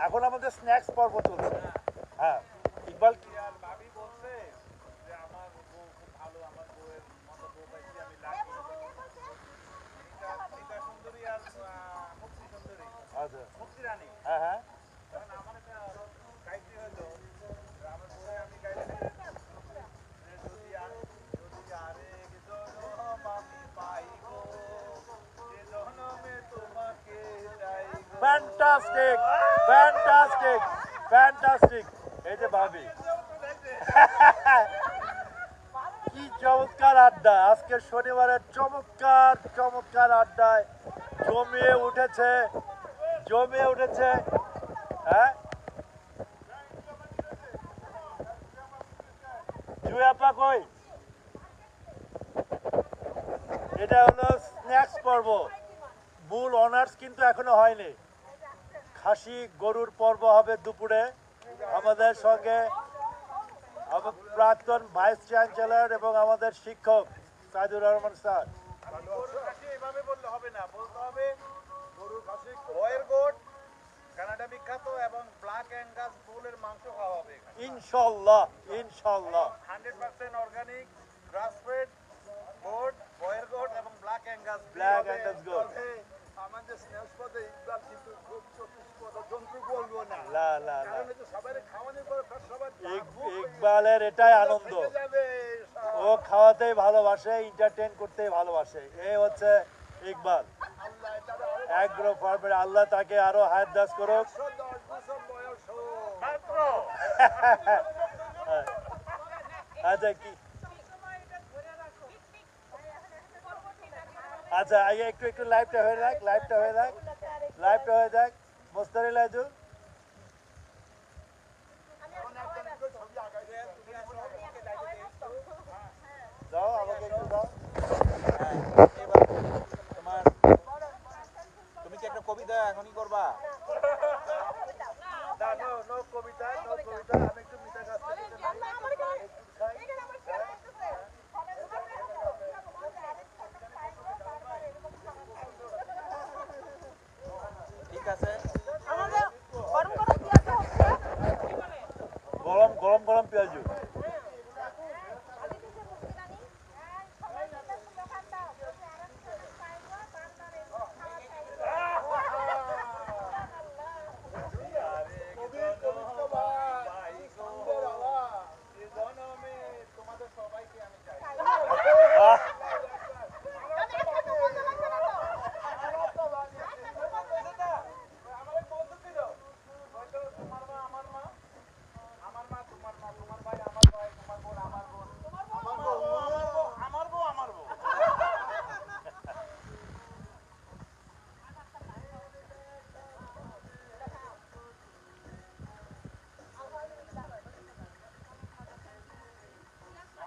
এখন আমাদের স্ন্যাক্স পর্ব চলছে। হ্যাঁ, ইকবাল আর ভাবি বলছে যে আমার বউ খুব ভালো, আমার বউয়ের মতো বউ পাইছি আমি লাকি। টিকা সুন্দরী আর মুক্তি সুন্দরী, আচ্ছা, মুক্তি রানী। হ্যাঁ হ্যাঁ, কারণ আমার একটা গাইতে হইলো যে আমার বউয়ে আমি গাইতে যে যদি আরেক জনম আমি পাইব, যে জনমে তোমাকে চাইব। Fantastic fantastic fantastic. এই যে ভাবি, কি চমৎকার আড্ডা আজকে শনিবারের, চমৎকার চমৎকার আড্ডায় জমিয়ে উঠেছে, জমিয়ে উঠেছে। হ্যাঁ, জুয়াপা কই? এটা হলো স্ন্যাক্স পর্ব, মূল অনার্স কিন্তু এখনো হয়নি। খাসি গরুর পর্ব হবে দুপুরে। আমাদের সঙ্গে প্রাক্তন ভাইস চ্যান্সেলর এবং আমাদের শিক্ষক সাইদুর রহমান স্যার। গরুর খাসি এইভাবে বললে হবে না, বলতে হবে গরুর খাসি, বয়ের গোট কানাডা বিখ্যাত, এবং ব্ল্যাক অ্যাঙ্গাস বুলের মাংস খাওয়া হবে এখানে। ইনশাল্লাহ ইনশাল্লাহ। 100% অর্গানিক গ্রাস-ফেড গোট, বয়ের গোট এবং black Angus. Black Angus goat. আমাদের স্নেহস্পদে ইকবাল কিন্তু খুব চতুষ্পদ জন্তু বলবো না, লা লা লা, কারণ এটা সবাই খাওয়ানোর পরে সবাই ইকবালের এটাই আনন্দ। যাবে। ও খাওয়াতেই ভালোবাসে, এন্টারটেইন করতেই ভালোবাসে। এই হচ্ছে ইকবাল, আল্লাহ এটার অ্যাগ্রো ফার্মের। আল্লাহ তাকে আরো হায়াত দাস করুক। 110 বছর বয়স মাত্র। আচ্ছা, কি আচ্ছা, একটু একটু লাইভটা হয়ে যাক, লাইভটা হয়ে যাক, লাইভটা হয়ে যাক। মোস্তারিল আজু, দাও আমাকে একটু দাও। এবার তোমার, তুমি কি একটা কবিতা এখনই করবা?